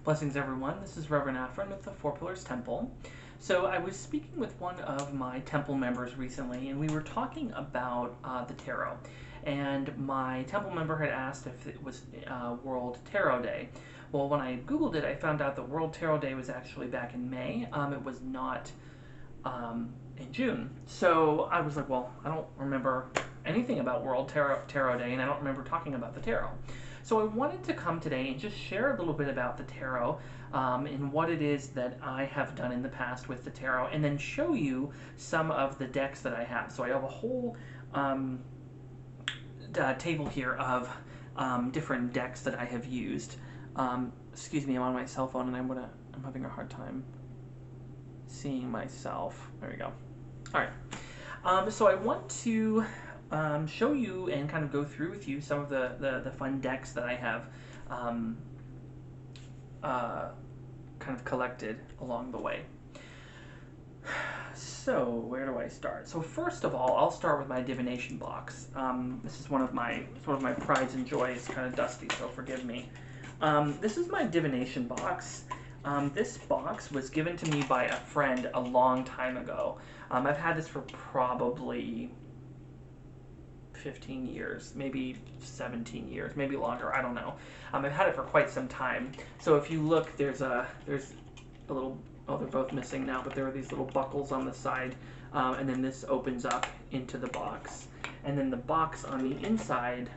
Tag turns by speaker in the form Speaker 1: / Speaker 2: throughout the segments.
Speaker 1: Blessings, everyone. This is Reverend Aphren with the Four Pillars Temple. So I was speaking with one of my temple members recently, and we were talking about the tarot. And my temple member had asked if it was World Tarot Day. Well, when I Googled it, I found out that World Tarot Day was actually back in May. It was not in June. So I was like, well, I don't remember anything about World Tarot Day, and I don't remember talking about the tarot. So I wanted to come today and just share a little bit about the tarot and what it is that I have done in the past with the tarot, and then show you some of the decks that I have. So I have a whole table here of different decks that I have used. Excuse me, I'm on my cell phone and I'm having a hard time seeing myself. There we go. All right. So I want to show you and kind of go through with you some of the fun decks that I have kind of collected along the way. So where do I start? So first of all, I'll start with my Divination Box. This is one of my prides and joys. It's kind of dusty, so forgive me. This is my Divination Box. This box was given to me by a friend a long time ago. I've had this for probably 15 years, maybe 17 years, maybe longer, I don't know. I've had it for quite some time. So if you look, there's a little, oh, they're both missing now, but there are these little buckles on the side, and then this opens up into the box. And then the box on the inside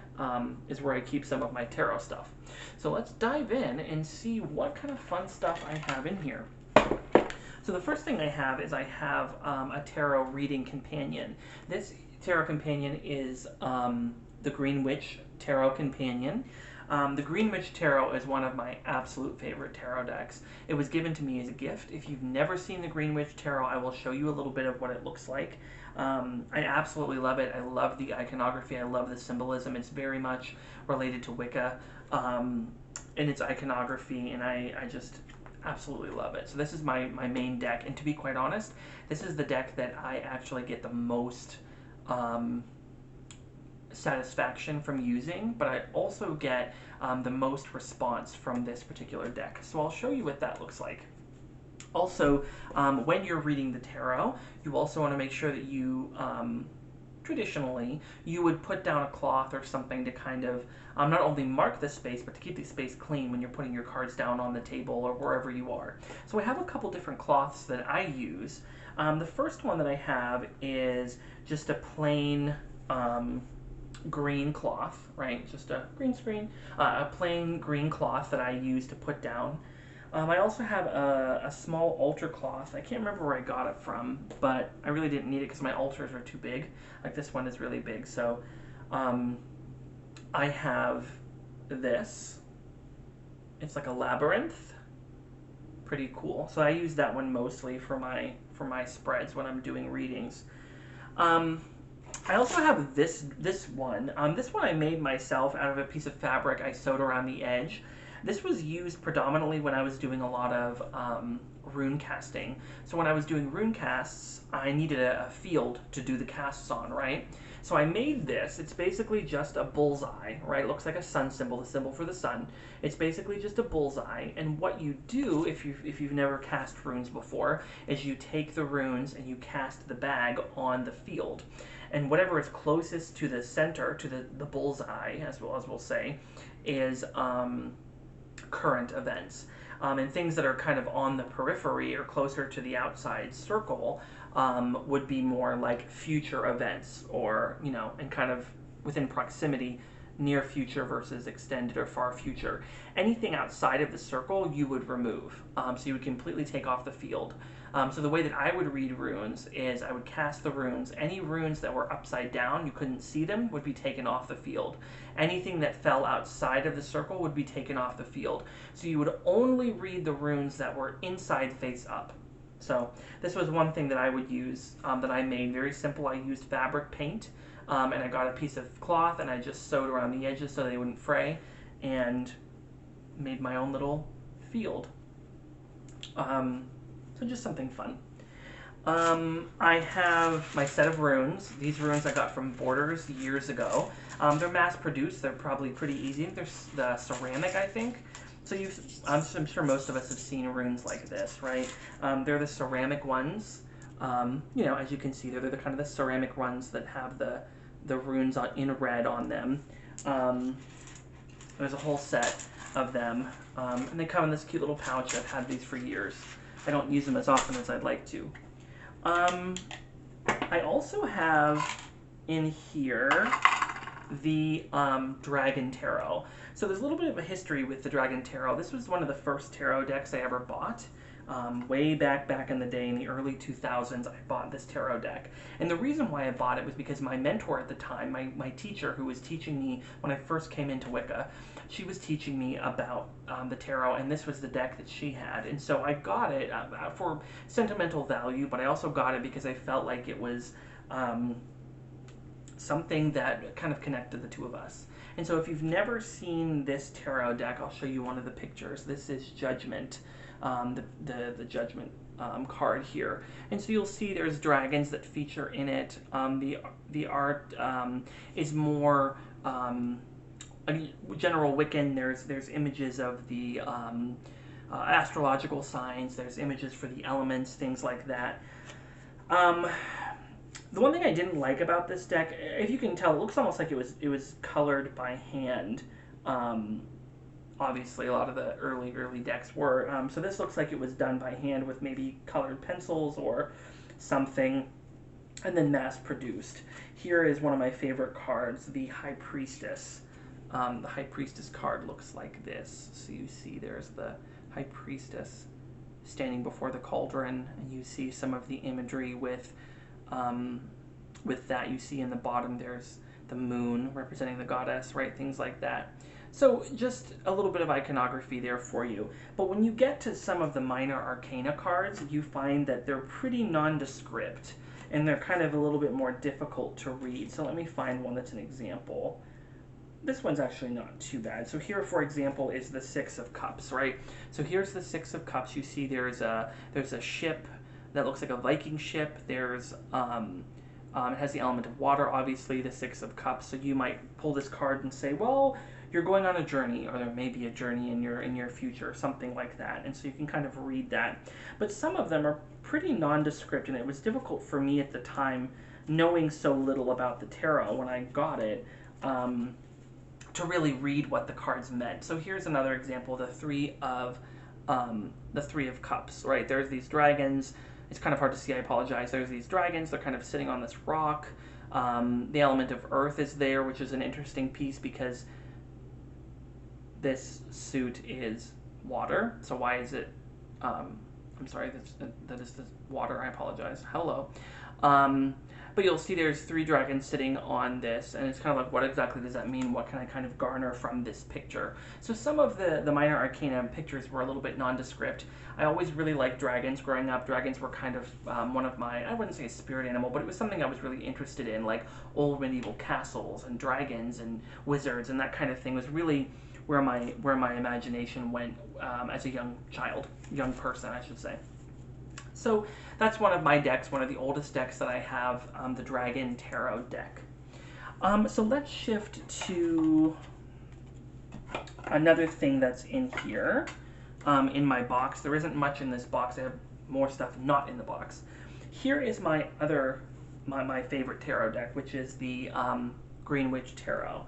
Speaker 1: is where I keep some of my tarot stuff. So let's dive in and see what kind of fun stuff I have in here. So the first thing I have is I have a tarot reading companion. This tarot companion is the Green Witch Tarot Companion. The Green Witch Tarot is one of my absolute favorite tarot decks. It was given to me as a gift. If you've never seen the Green Witch Tarot, I will show you a little bit of what it looks like. I absolutely love it. I love the iconography. I love the symbolism. It's very much related to Wicca in its iconography, and I just absolutely love it. So this is my main deck, and to be quite honest, this is the deck that I actually get the most satisfaction from using, but I also get the most response from this particular deck. So I'll show you what that looks like. Also, when you're reading the tarot, you also want to make sure that you, traditionally, you would put down a cloth or something to kind of not only mark the space, but to keep the space clean when you're putting your cards down on the table or wherever you are. So I have a couple different cloths that I use. The first one that I have is just a plain green cloth, right? Just a green screen, a plain green cloth that I use to put down. I also have a small altar cloth. I can't remember where I got it from, but I really didn't need it because my altars are too big. Like this one is really big, so I have this. It's like a labyrinth. Pretty cool. So I use that one mostly for my spreads when I'm doing readings. I also have this one. This one I made myself out of a piece of fabric I sewed around the edge. This was used predominantly when I was doing a lot of rune casting. So when I was doing rune casts, I needed a field to do the casts on, right? So I made this. It's basically just a bullseye, right? It looks like a sun symbol, the symbol for the sun. It's basically just a bullseye. And what you do, if you've never cast runes before, is you take the runes and you cast the bag on the field. And whatever is closest to the center, to the bullseye, as we'll say, is current events. And things that are kind of on the periphery or closer to the outside circle would be more like future events, or, you know, and kind of within proximity, near future versus extended or far future. Anything outside of the circle you would remove. So you would completely take off the field. So the way that I would read runes is I would cast the runes. Any runes that were upside down, you couldn't see them, would be taken off the field. Anything that fell outside of the circle would be taken off the field. So you would only read the runes that were inside face up. So this was one thing that I would use, that I made very simple. I used fabric paint, and I got a piece of cloth and I just sewed around the edges so they wouldn't fray, and made my own little field. So just something fun. I have my set of runes. These runes I got from Borders years ago. They're mass produced. They're probably pretty easy. They're the ceramic, I think. So I'm sure most of us have seen runes like this, right? They're the ceramic ones. You know, as you can see, they're the kind of the ceramic ones that have the runes in red on them. There's a whole set of them, and they come in this cute little pouch. I've had these for years. I don't use them as often as I'd like to. I also have in here the Dragon Tarot. So there's a little bit of a history with the Dragon Tarot. This was one of the first tarot decks I ever bought. Way back in the day, in the early 2000s, I bought this tarot deck. And the reason why I bought it was because my mentor at the time, my teacher who was teaching me when I first came into Wicca, she was teaching me about the tarot, and this was the deck that she had. And so I got it for sentimental value, but I also got it because I felt like it was something that kind of connected the two of us. And so if you've never seen this tarot deck, I'll show you one of the pictures. This is Judgment, the Judgment card here. And so you'll see there's dragons that feature in it. The art is more general Wiccan. There's images of the astrological signs. There's images for the elements, things like that. The one thing I didn't like about this deck, if you can tell, it looks almost like it was colored by hand. Obviously, a lot of the early decks were. So this looks like it was done by hand with maybe colored pencils or something, and then mass-produced. Here is one of my favorite cards, the High Priestess. The High Priestess card looks like this. So you see there's the High Priestess standing before the cauldron, and you see some of the imagery with that. You see in the bottom there's the moon representing the goddess, right? Things like that. So just a little bit of iconography there for you. But when you get to some of the minor arcana cards, you find that they're pretty nondescript, and they're kind of a little bit more difficult to read. So let me find one that's an example. This one's actually not too bad. So here, for example, is the Six of Cups, right? So here's the Six of Cups. You see there's a ship that looks like a Viking ship. There's it has the element of water, obviously, the Six of Cups. So you might pull this card and say, well, you're going on a journey, or there may be a journey in your future, something like that. And so you can kind of read that. But some of them are pretty nondescript, and it was difficult for me at the time, knowing so little about the tarot when I got it, to really read what the cards meant. So here's another example, the Three of Cups, right? There's these dragons. It's kind of hard to see, I apologize. There's these dragons, they're kind of sitting on this rock. The element of earth is there, which is an interesting piece because this suit is water. So why is it, I'm sorry, that is the water, I apologize. Hello. But you'll see there's three dragons sitting on this, and it's kind of like, what exactly does that mean? What can I kind of garner from this picture? So some of the minor arcana pictures were a little bit nondescript. I always really liked dragons growing up. Dragons were kind of one of my, I wouldn't say a spirit animal, but it was something I was really interested in, like old medieval castles and dragons and wizards, and that kind of thing was really where my imagination went as a young person, I should say. So that's one of my decks, one of the oldest decks that I have, the Dragon Tarot deck. So let's shift to another thing that's in here, in my box. There isn't much in this box. I have more stuff not in the box. Here is my favorite tarot deck, which is the Green Witch Tarot.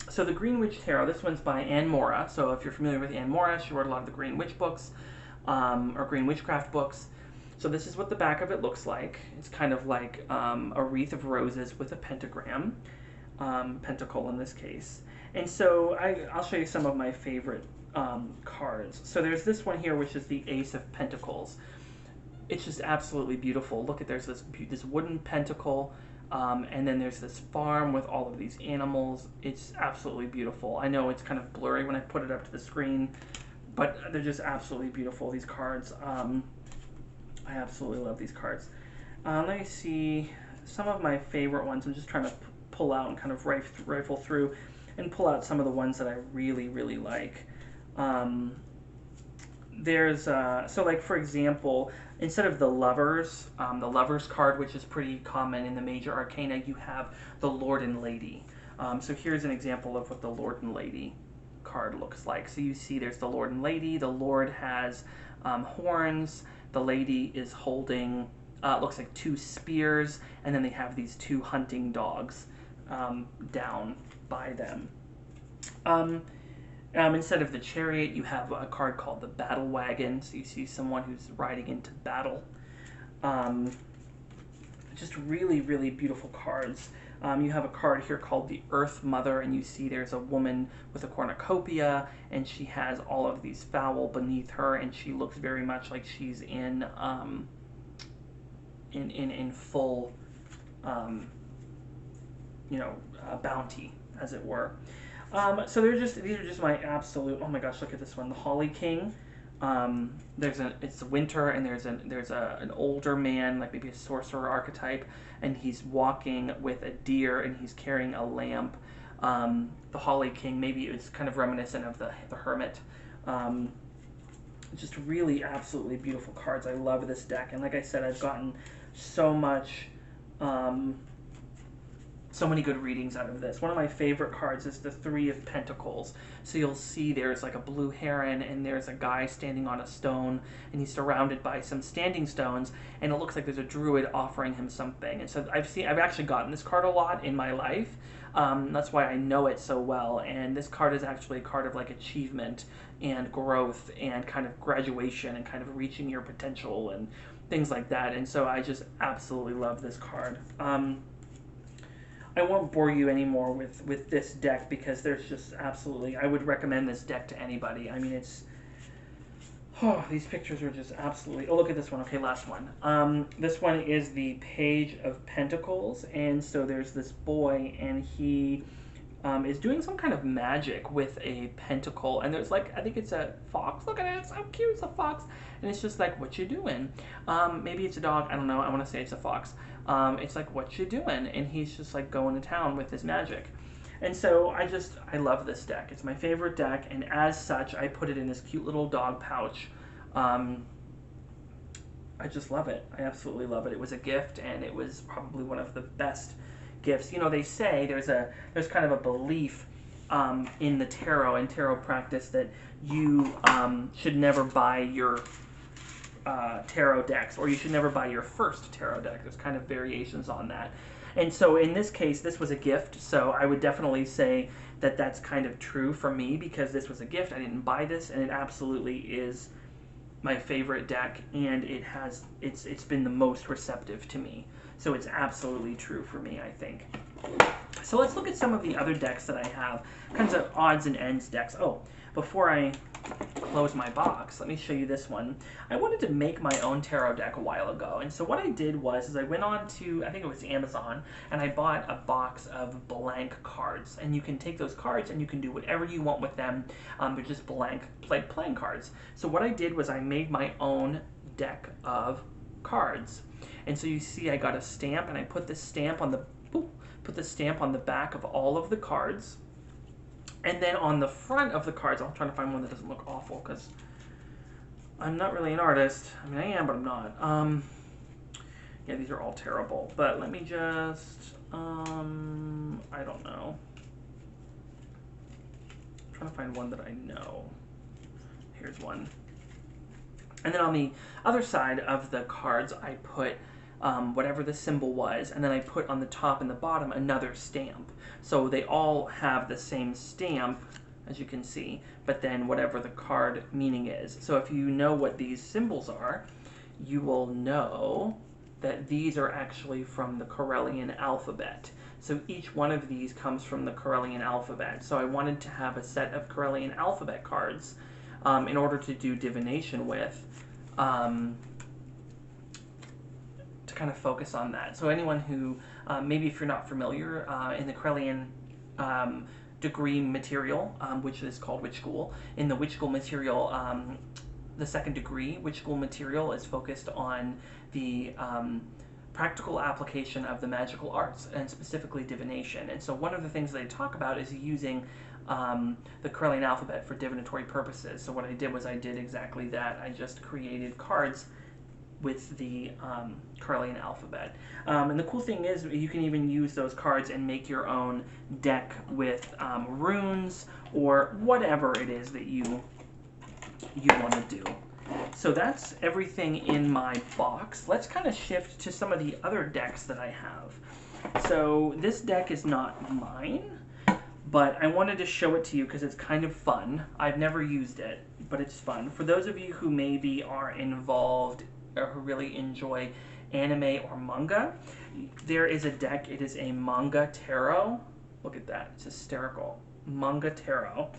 Speaker 1: So the Green Witch Tarot, this one's by Anne Mora. So if you're familiar with Anne Mora, she wrote a lot of the Green Witch books. Or Green Witchcraft books. So this is what the back of it looks like. It's kind of like a wreath of roses with a pentagram, pentacle in this case. And so I'll show you some of my favorite cards. So there's this one here, which is the Ace of Pentacles. It's just absolutely beautiful. Look at, there's this wooden pentacle, and then there's this farm with all of these animals. It's absolutely beautiful. I know it's kind of blurry when I put it up to the screen, but they're just absolutely beautiful, these cards. I absolutely love these cards. Let me see some of my favorite ones. I'm just trying to pull out and kind of rifle through and pull out some of the ones that I really, really like. So like, for example, instead of the Lovers card, which is pretty common in the major arcana, you have the Lord and Lady. So here's an example of what the Lord and Lady card looks like. So you see there's the Lord and Lady. The Lord has horns. The Lady is holding, looks like 2 spears, and then they have these 2 hunting dogs down by them. Instead of the chariot, you have a card called the battle wagon. So you see someone who's riding into battle. Just really, really beautiful cards. You have a card here called the Earth Mother, and you see there's a woman with a cornucopia, and she has all of these fowl beneath her, and she looks very much like she's in full, bounty, as it were. So these are just my absolute. Oh my gosh, look at this one, the Holly King. It's winter, and there's an older man, like maybe a sorcerer archetype, and he's walking with a deer, and he's carrying a lamp. The Holly King, maybe it's kind of reminiscent of the Hermit. Just really absolutely beautiful cards. I love this deck, and like I said, I've gotten so much. So many good readings out of this. One of my favorite cards is the 3 of Pentacles. So you'll see there's like a blue heron, and there's a guy standing on a stone, and he's surrounded by some standing stones, and it looks like there's a druid offering him something. And so I've actually gotten this card a lot in my life. That's why I know it so well. And this card is actually a card of like achievement and growth and kind of graduation and kind of reaching your potential and things like that. And so I just absolutely love this card. I won't bore you anymore with this deck, because there's just absolutely, I would recommend this deck to anybody. I mean, these pictures are just absolutely, look at this one. Okay, last one. This one is the Page of Pentacles, and so there's this boy, and he is doing some kind of magic with a pentacle, and there's like, I think it's a fox. Look at it, it's so cute, it's a fox, and it's just like, what you doing? Maybe it's a dog, I don't know, I want to say it's a fox. It's like, what you doing? And he's just like going to town with his magic. And so I love this deck. It's my favorite deck, and as such, I put it in this cute little dog pouch. I just love it. I absolutely love it. It was a gift, and it was probably one of the best gifts. You know, they say there's kind of a belief in the tarot and tarot practice that you should never buy your tarot decks, or you should never buy your first tarot deck. There's kind of variations on that. And so in this case, this was a gift, so I would definitely say that that's kind of true for me, because this was a gift. I didn't buy this, and it absolutely is my favorite deck, and it's been the most receptive to me. So it's absolutely true for me, I think. So let's look at some of the other decks that I have, kinds of odds and ends decks. Oh, before I close my box, let me show you this one. I wanted to make my own tarot deck a while ago, and so what I did was I went on to, I think it was Amazon, and I bought a box of blank cards, and you can take those cards and you can do whatever you want with them. They're just blank playing cards. So what I did was I made my own deck of cards, and so you see I got a stamp, and I put the stamp on the back of all of the cards. And then on the front of the cards, I'm trying to find one that doesn't look awful, because I'm not really an artist. I mean, I am, but I'm not. Yeah, these are all terrible. But let me just, I don't know. I'm trying to find one that I know. Here's one. And then on the other side of the cards, I put whatever the symbol was, and then I put on the top and the bottom another stamp. So they all have the same stamp, as you can see, but then whatever the card meaning is. So if you know what these symbols are, you will know that these are actually from the Corellian alphabet. So each one of these comes from the Corellian alphabet. So I wanted to have a set of Corellian alphabet cards in order to do divination with, to kind of focus on that. So anyone who, maybe if you're not familiar, in the Corellian degree material, which is called Witch School, in the Witch School material, the second degree Witch School material is focused on the practical application of the magical arts, and specifically divination. And so one of the things they talk about is using the Corellian alphabet for divinatory purposes. So what I did was I did exactly that. I just created cards with the Corellian alphabet. And the cool thing is you can even use those cards and make your own deck with runes or whatever it is that you want to do. So that's everything in my box. Let's kind of shift to some of the other decks that I have. So this deck is not mine, but I wanted to show it to you because it's kind of fun. I've never used it, but it's fun. For those of you who maybe are involved or who really enjoy anime or manga, there is a deck. It is a Manga Tarot. Look at that. It's hysterical. Manga Tarot.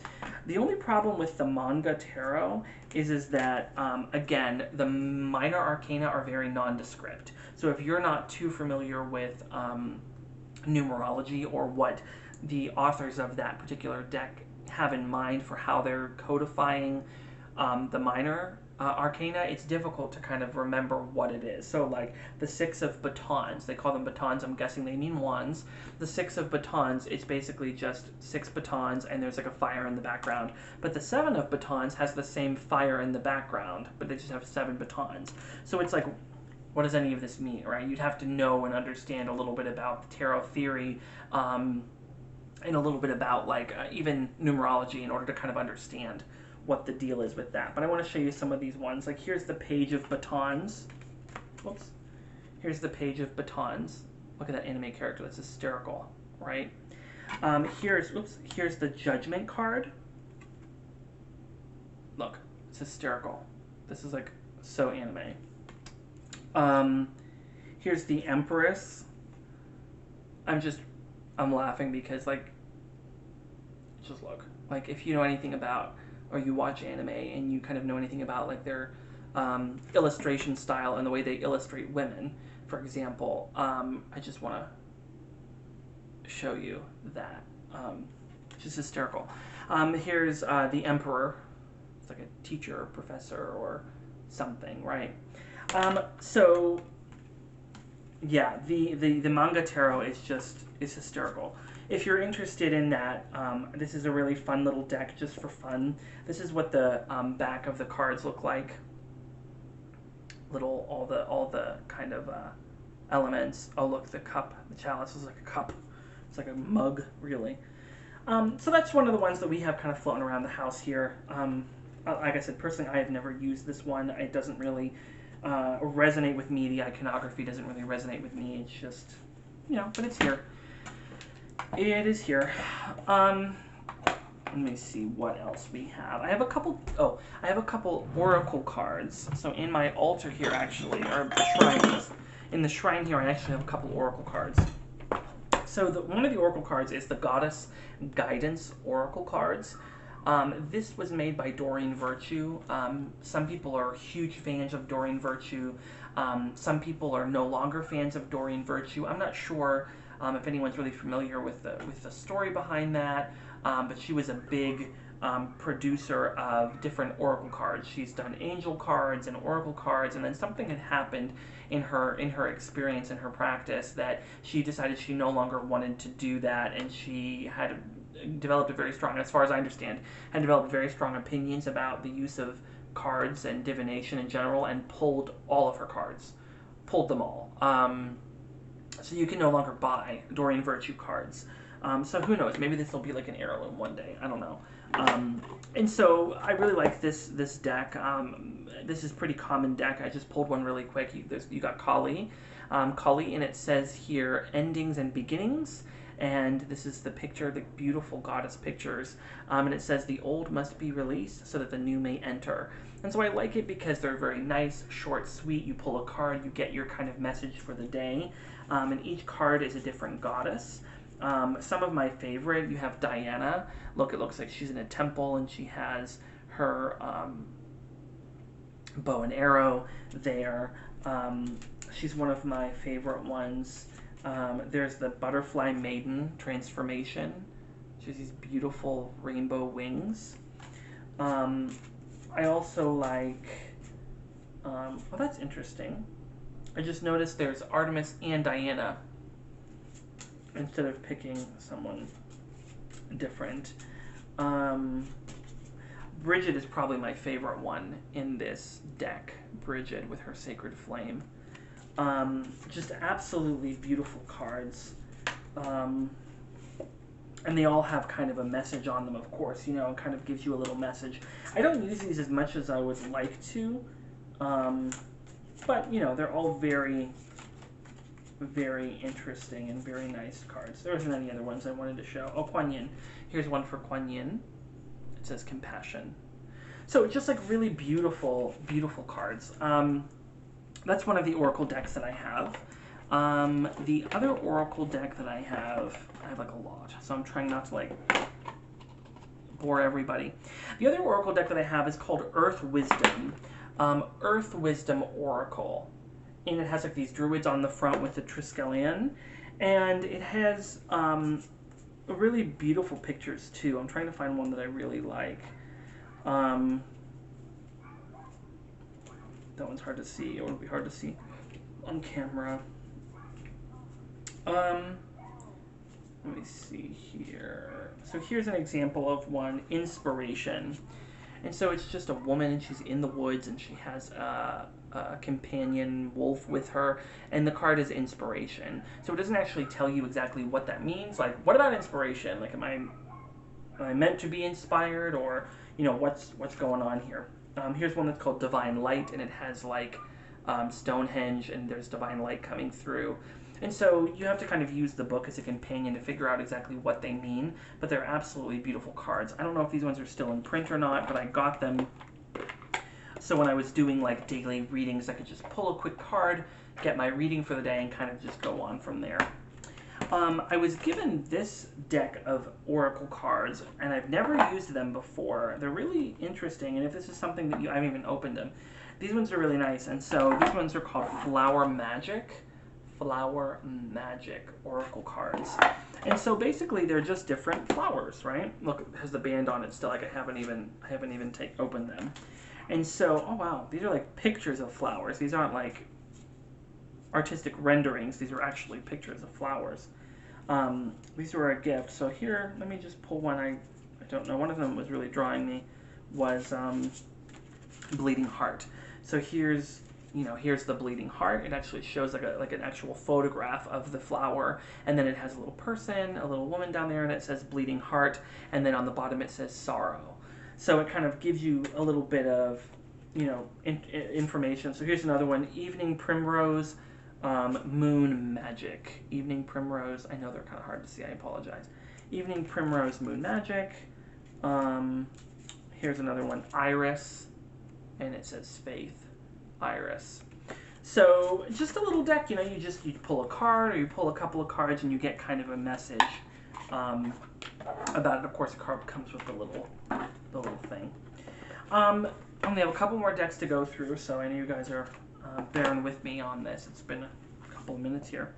Speaker 1: The only problem with the Manga Tarot is that, again, the minor arcana are very nondescript. So if you're not too familiar with numerology or what the authors of that particular deck have in mind for how they're codifying the minor arcana, it's difficult to kind of remember what it is. So like the Six of Batons, they call them batons, I'm guessing they mean wands. The Six of Batons, it's basically just 6 batons and there's like a fire in the background. But the Seven of Batons has the same fire in the background, but they just have 7 batons. So it's like, what does any of this mean, right? You'd have to know and understand a little bit about the tarot theory, and a little bit about like even numerology in order to kind of understand what the deal is with that. But I want to show you some of these ones. Like here's the Page of Batons. Whoops. Here's the Page of Batons. Look at that anime character. That's hysterical, right? Here's the Judgment card. Look, it's hysterical. This is like so anime. Here's the Empress. I'm laughing because like, just look. Like if you know anything about, or you watch anime and you kind of know anything about like their illustration style and the way they illustrate women, for example, I just want to show you that. Just hysterical. Here's the Emperor. It's like a teacher or professor or something, right? So yeah, the Manga Tarot is hysterical. If you're interested in that, this is a really fun little deck just for fun. This is what the back of the cards look like. All the kind of elements. Oh look, the cup, the chalice is like a cup. It's like a mug, really. So that's one of the ones that we have kind of floating around the house here. Like I said, personally, I have never used this one. It doesn't really resonate with me. The iconography doesn't really resonate with me. It's just, but it's here. It is here. Let me see what else we have. I have a couple oracle cards. So in my altar here, actually, or shrines, in the shrine here, I actually have a couple oracle cards. So one of the oracle cards is the Goddess Guidance Oracle cards. This was made by Doreen Virtue. Some people are huge fans of Doreen Virtue. Some people are no longer fans of Doreen Virtue. I'm not sure if anyone's really familiar with the story behind that, but she was a big producer of different oracle cards. She's done angel cards and oracle cards, and then something had happened in her experience and her practice that she decided she no longer wanted to do that, and she had developed a very strong, as far as I understand, had developed very strong opinions about the use of cards and divination in general, and pulled all of her cards, pulled them all. So you can no longer buy Doreen Virtue cards. So who knows? Maybe this will be like an heirloom one day. I don't know. And so I really like this deck. This is a pretty common deck. I just pulled one really quick. You got Kali. Kali, and it says here, endings and beginnings. And this is the picture, the beautiful goddess pictures. And it says the old must be released so that the new may enter. And so I like it because they're very nice, short, sweet. You pull a card, you get your kind of message for the day. And each card is a different goddess. Some of my favorite, you have Diana. Look, it looks like she's in a temple and she has her bow and arrow there. She's one of my favorite ones. There's the Butterfly Maiden transformation. She has these beautiful rainbow wings. I also like, well, that's interesting. I just noticed there's Artemis and Diana instead of picking someone different. Bridget is probably my favorite one in this deck. Bridget with her Sacred Flame. Just absolutely beautiful cards. And they all have kind of a message on them, of course, you know, it kind of gives you a little message. I don't use these as much as I would like to, but, you know, they're all very, very interesting and very nice cards. There isn't any other ones I wanted to show. Oh, Kuan Yin. Here's one for Kuan Yin. It says compassion. So just like really beautiful, beautiful cards. That's one of the Oracle decks that I have. The other Oracle deck that I have like a lot, so I'm trying not to like bore everybody. The other Oracle deck that I have is called Earth Wisdom. Earth Wisdom Oracle. And it has like these druids on the front with the Triskelion. And it has really beautiful pictures too. I'm trying to find one that I really like. That one's hard to see. It would be hard to see on camera. Let me see here. So here's an example of one, Inspiration. And so it's just a woman, and she's in the woods, and she has a companion wolf with her, and the card is Inspiration. So it doesn't actually tell you exactly what that means. Like, what about inspiration? Like, am I meant to be inspired, or, you know, what's going on here? Here's one that's called Divine Light, and it has like Stonehenge, and there's divine light coming through. And so you have to kind of use the book as a companion to figure out exactly what they mean, but they're absolutely beautiful cards. I don't know if these ones are still in print or not, but I got them so when I was doing like daily readings, I could just pull a quick card, get my reading for the day, and kind of just go on from there. I was given this deck of Oracle cards, and I've never used them before. They're really interesting, and if this is something that I haven't even opened them. These ones are really nice, and so these ones are called Flower Magic Oracle cards. And so basically they're just different flowers, right? Look, it has the band on it still. Like I haven't even opened them. And so, oh wow, these are like pictures of flowers. These aren't like artistic renderings. These are actually pictures of flowers. These were a gift. So here, let me just pull one. I don't know. One of them was really drawing me. Was Bleeding Heart. So here's the bleeding heart. It actually shows like an actual photograph of the flower, and then it has a little person, a little woman down there, and it says bleeding heart, and then on the bottom it says sorrow. So it kind of gives you a little bit of, you know, information. So here's another one, Evening Primrose, Moon Magic. Evening Primrose, I know they're kind of hard to see, I apologize. Evening Primrose, Moon Magic. Here's another one, Iris, and it says Faith. Iris. So just a little deck, you know, you pull a card or you pull a couple of cards and you get kind of a message about it. Of course, the card comes with the little thing. I only have a couple more decks to go through, so I know you guys are bearing with me on this. It's been a couple of minutes here.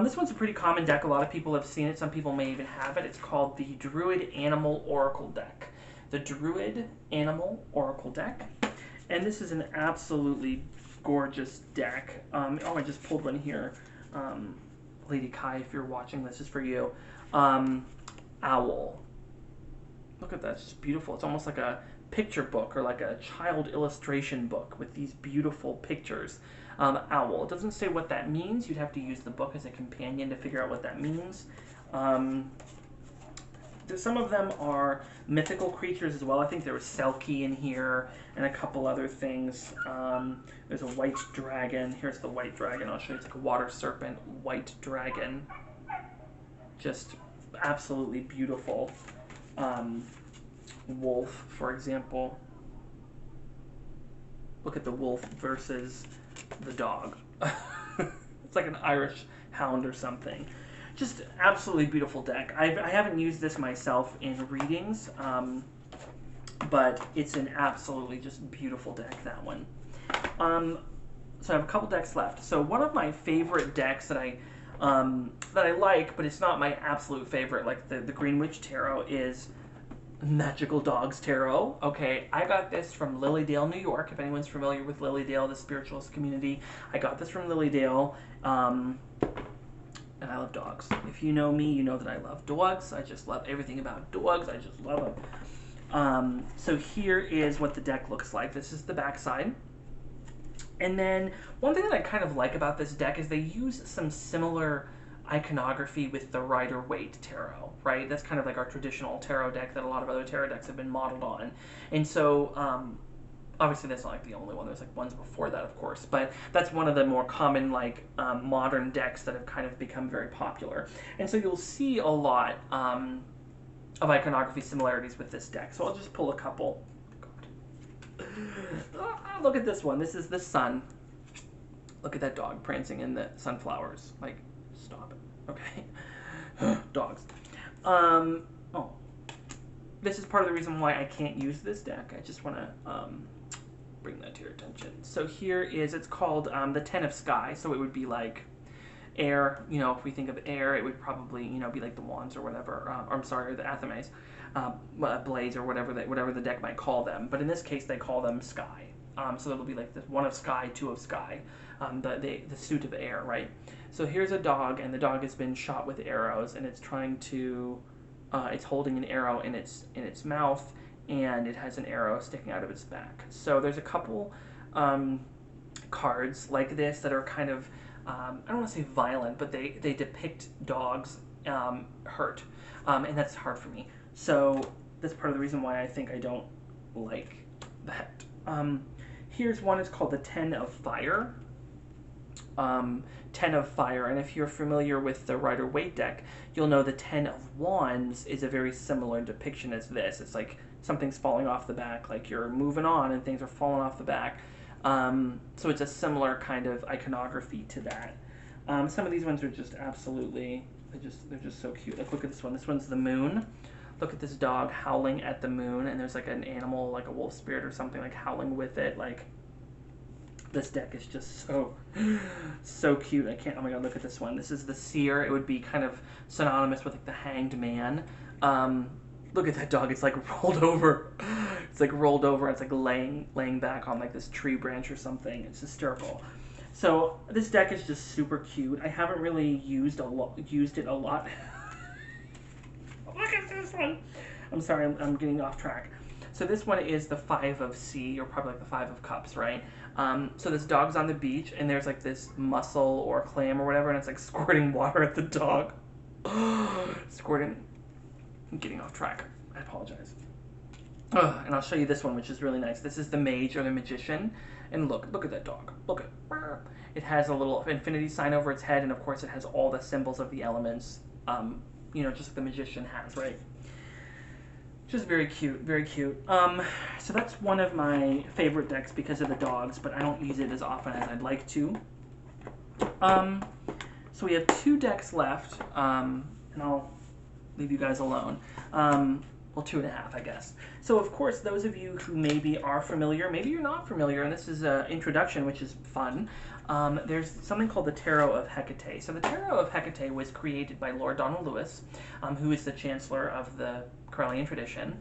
Speaker 1: This one's a pretty common deck. A lot of people have seen it. Some people may even have it. It's called the Druid Animal Oracle deck. The Druid Animal Oracle deck. And this is an absolutely gorgeous deck. Oh, I just pulled one here. Lady Kai, if you're watching, this is for you. Owl. Look at that, it's just beautiful. It's almost like a picture book or like a child illustration book with these beautiful pictures. Owl. It doesn't say what that means. You'd have to use the book as a companion to figure out what that means. Some of them are mythical creatures as well. I think there was Selkie in here and a couple other things. There's a white dragon. Here's the white dragon. I'll show you. It's like a water serpent, white dragon. Just absolutely beautiful. Wolf, for example. Look at the wolf versus the dog. It's like an Irish hound or something. Just absolutely beautiful deck. I haven't used this myself in readings, but it's an absolutely just beautiful deck, that one. So I have a couple decks left. So one of my favorite decks that I like, but it's not my absolute favorite, like the Green Witch Tarot, is Magical Dogs Tarot. Okay, I got this from Lilydale, New York. If anyone's familiar with Lilydale, the spiritualist community, I got this from Lilydale. And I love dogs. If you know me, you know that I love dogs. I just love everything about dogs. I just love them. So here is what the deck looks like. This is the back side. And then one thing that I kind of like about this deck is they use some similar iconography with the Rider-Waite tarot, right? That's kind of like our traditional tarot deck that a lot of other tarot decks have been modeled on. And so, obviously that's not like the only one. There's like ones before that, of course, but that's one of the more common like modern decks that have kind of become very popular. And so you'll see a lot of iconography similarities with this deck. So I'll just pull a couple. Look at this one. This is the sun. Look at that dog prancing in the sunflowers. Like, stop it. Okay. Dogs. Oh. This is part of the reason why I can't use this deck. I just want to bring that to your attention. So here is, it's called the Ten of Sky. So it would be like air, you know, if we think of air, it would probably, you know, be like the wands or whatever. I'm sorry, the Athames, blades or whatever the deck might call them. But in this case, they call them sky. So it'll be like the one of sky, two of sky, the suit of air, right? So here's a dog, and the dog has been shot with arrows, and it's trying to, it's holding an arrow in its mouth, and it has an arrow sticking out of its back. So there's a couple cards like this that are kind of, I don't want to say violent, but they depict dogs hurt, and that's hard for me. So that's part of the reason why I think I don't like that. Here's one, it's called the Ten of Fire. Ten of Fire, and if you're familiar with the Rider-Waite deck, you'll know the Ten of Wands is a very similar depiction as this. It's like something's falling off the back, like you're moving on and things are falling off the back. So it's a similar kind of iconography to that. Some of these ones are just absolutely, they're just so cute. Like, look at this one. This one's the moon. Look at this dog howling at the moon, and there's like an animal, like a wolf spirit or something, like howling with it. Like, this deck is just so cute. I can't, oh my god, look at this one. This is the Seer. It would be kind of synonymous with like the Hanged Man. Look at that dog. It's like rolled over. It's like rolled over. It's like laying back on like this tree branch or something. It's hysterical. So this deck is just super cute. I haven't really used it a lot. Look at this one. I'm sorry, I'm getting off track. So this one is the Five of Sea, or probably like the Five of Cups, right? So this dog's on the beach, and there's like this mussel or clam or whatever, and it's like squirting water at the dog. Squirting. I'm getting off track. I apologize. And I'll show you this one, which is really nice. This is the Mage or the Magician, and look at that dog. Look at it. Has a little infinity sign over its head, and of course it has all the symbols of the elements. You know, just like the Magician has, right? Just very cute, very cute. So that's one of my favorite decks because of the dogs, but I don't use it as often as I'd like to. So we have 2 decks left, and I'll leave you guys alone. Well, 2.5, I guess. So, of course, those of you who maybe are familiar, maybe you're not familiar, and this is an introduction, which is fun. There's something called the Tarot of Hecate. So the Tarot of Hecate was created by Lord Donald Lewis, who is the Chancellor of the Correllian tradition,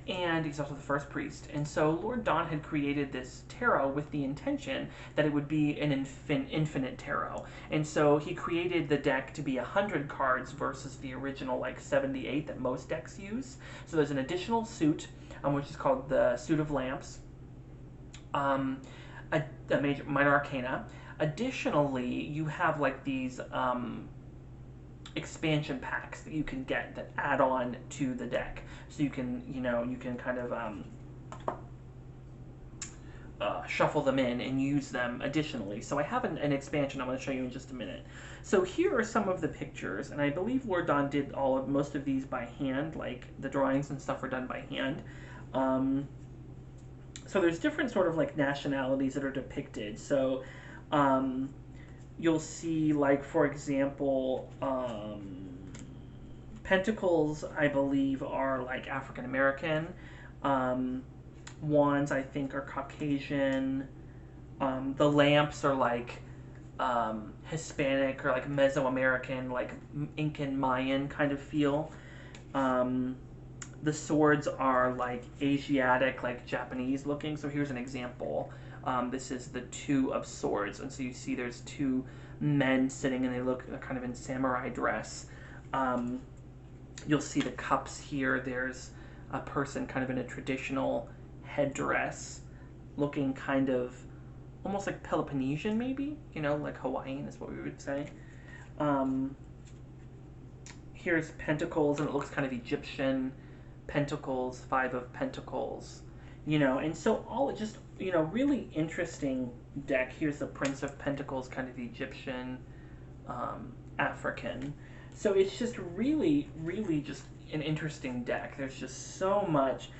Speaker 1: and he's also the first priest. And so Lord Don had created this tarot with the intention that it would be an infinite tarot. And so he created the deck to be 100 cards versus the original like 78 that most decks use. So there's an additional suit, which is called the Suit of Lamps, a minor arcana. Additionally, you have like these expansion packs that you can get that add on to the deck. So you can, you know, you can kind of shuffle them in and use them additionally. So I have an expansion I'm going to show you in just a minute. So here are some of the pictures, and I believe Lord Don did most of these by hand, like the drawings and stuff were done by hand. So there's different sort of like nationalities that are depicted. So you'll see, like, for example, pentacles, I believe, are like African American. Wands, I think, are Caucasian. The lamps are like Hispanic or like Mesoamerican, like Incan Mayan kind of feel. The swords are like Asiatic, like Japanese looking. So here's an example. This is the Two of Swords, and so you see there's 2 men sitting, and they look kind of in samurai dress. You'll see the cups here. There's a person kind of in a traditional headdress, looking kind of almost like Peloponnesian, maybe, you know, like Hawaiian is what we would say. here's Pentacles, and it looks kind of Egyptian. Pentacles, Five of Pentacles, you know, and so all just, you know, really interesting deck. Here's the Prince of Pentacles, kind of Egyptian, African. So it's just really, really just an interesting deck. There's just so much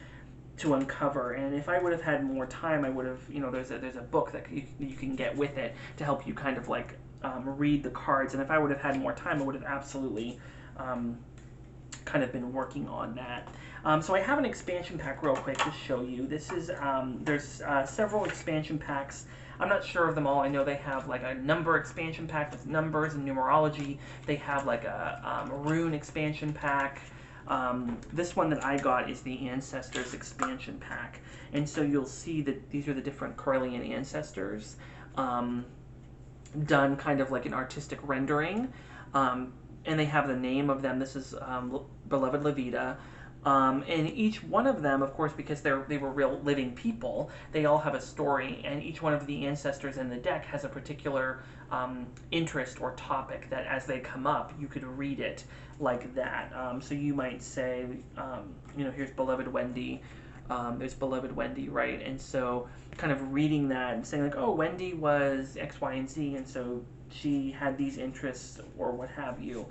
Speaker 1: to uncover, and if I would have had more time, I would have, you know, there's a book that you can get with it to help you kind of like read the cards, and if I would have had more time, I would have absolutely kind of been working on that. So I have an expansion pack real quick to show you. This is, there's several expansion packs. I'm not sure of them all. I know they have like a number expansion pack with numbers and numerology. They have like a rune expansion pack. This one that I got is the Ancestors expansion pack. And so you'll see that these are the different Carillion ancestors done kind of like an artistic rendering. And they have the name of them. This is Beloved Levita. And each one of them, of course, because they were real living people, they all have a story, and each one of the ancestors in the deck has a particular interest or topic that as they come up, you could read it like that. So you might say, you know, here's Beloved Wendy, there's Beloved Wendy, right? And so kind of reading that and saying like, oh, Wendy was X, Y, and Z, and so she had these interests or what have you.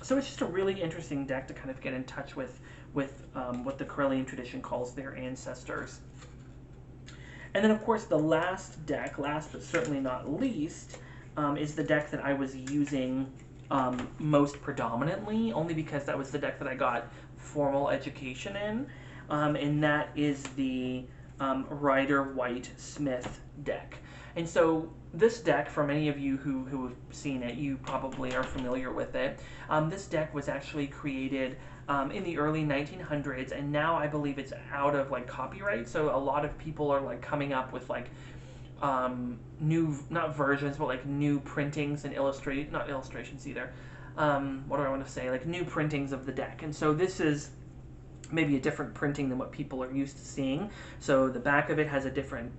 Speaker 1: So it's just a really interesting deck to kind of get in touch with what the Carillion tradition calls their ancestors. And then, of course, the last deck, last but certainly not least, is the deck that I was using most predominantly, only because that was the deck that I got formal education in, and that is the Rider-Waite-Smith deck. And so this deck, for many of you who have seen it, you probably are familiar with it. This deck was actually created in the early 1900s, and now I believe it's out of like copyright. So a lot of people are like coming up with like new, not versions, but like new printings and not illustrations either. What do I want to say? Like new printings of the deck. And so this is maybe a different printing than what people are used to seeing. So the back of it has a different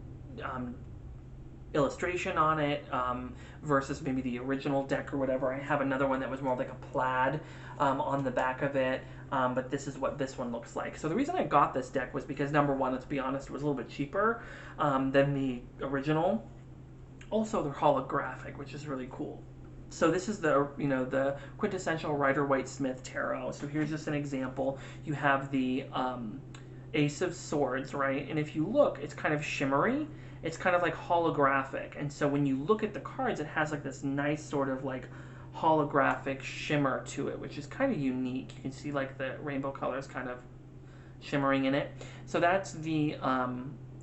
Speaker 1: illustration on it versus maybe the original deck or whatever. I have another one that was more like a plaid on the back of it, but this is what this one looks like. So the reason I got this deck was because, number one, let's be honest, it was a little bit cheaper than the original. Also, they're holographic, which is really cool. So this is the, you know, the quintessential Rider-Waite-Smith tarot. So here's just an example. You have the Ace of Swords, right? And if you look, it's kind of shimmery. It's kind of like holographic. And so when you look at the cards, it has like this nice sort of like holographic shimmer to it, which is kind of unique. You can see like the rainbow colors kind of shimmering in it. So that's the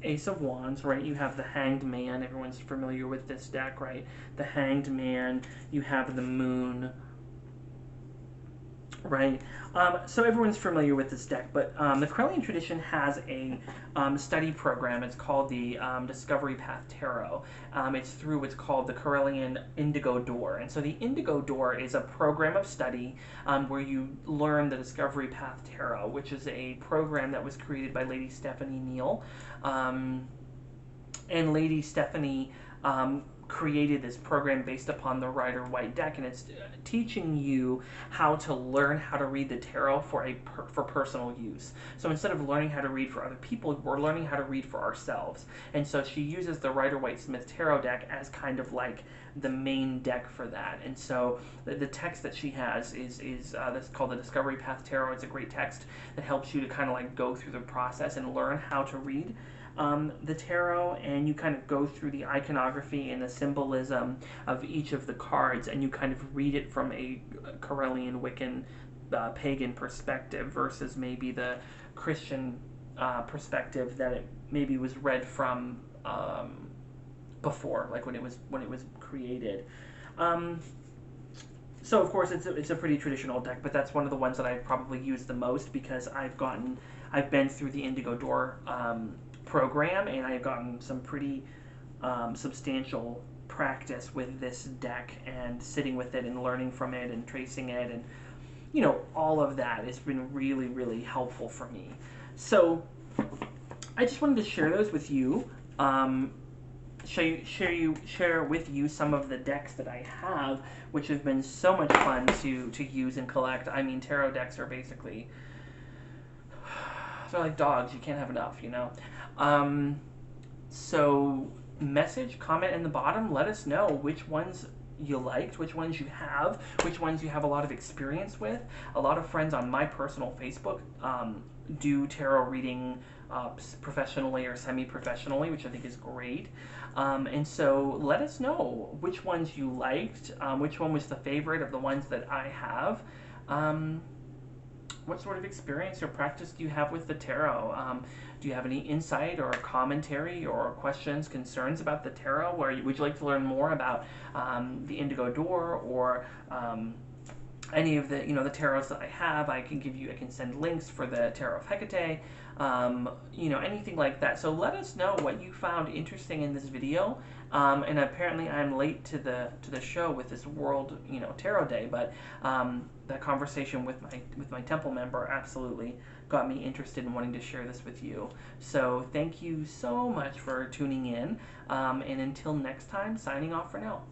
Speaker 1: Ace of Wands, right? You have the Hanged Man. Everyone's familiar with this deck, right? The Hanged Man. You have the Moon, right? So everyone's familiar with this deck, but the Carillion tradition has a study program. It's called the Discovery Path Tarot. It's through what's called the Carillion Indigo Door. And so the Indigo Door is a program of study where you learn the Discovery Path Tarot, which is a program that was created by Lady Stephanie Neal. And Lady Stephanie created this program based upon the Rider-Waite deck, and it's teaching you how to learn how to read the tarot for personal use. So instead of learning how to read for other people, we're learning how to read for ourselves. And so she uses the Rider-Waite-Smith tarot deck as kind of like the main deck for that. And so the text that she has is that's called the Discovery Path Tarot. It's a great text that helps you to kind of like go through the process and learn how to read the tarot, and you kind of go through the iconography and the symbolism of each of the cards, and you kind of read it from a Carillion Wiccan pagan perspective versus maybe the Christian perspective that it maybe was read from before, like when it was created. So of course it's a pretty traditional deck, but that's one of the ones that I've probably used the most because I've been through the Indigo Door program, and I've gotten some pretty substantial practice with this deck and sitting with it and learning from it and tracing it, and you know, all of that has been really, really helpful for me. So I just wanted to share those with you. share with you some of the decks that I have, which have been so much fun to use and collect. I mean, tarot decks are basically, they're like dogs. You can't have enough, you know. So message, comment in the bottom. Let us know which ones you liked, which ones you have, which ones you have a lot of experience with. A lot of friends on my personal Facebook do tarot reading professionally or semi-professionally, which I think is great. And so let us know which ones you liked, which one was the favorite of the ones that I have. What sort of experience or practice do you have with the tarot? Do you have any insight or commentary or questions, concerns about the tarot? Would you like to learn more about the Indigo Door or any of the the tarots that I have? I can send links for the Tarot of Hecate, anything like that. So let us know what you found interesting in this video. And apparently I'm late to the show with this World Tarot Day, but that conversation with my temple member absolutely got me interested in wanting to share this with you. So thank you so much for tuning in, and until next time, signing off for now.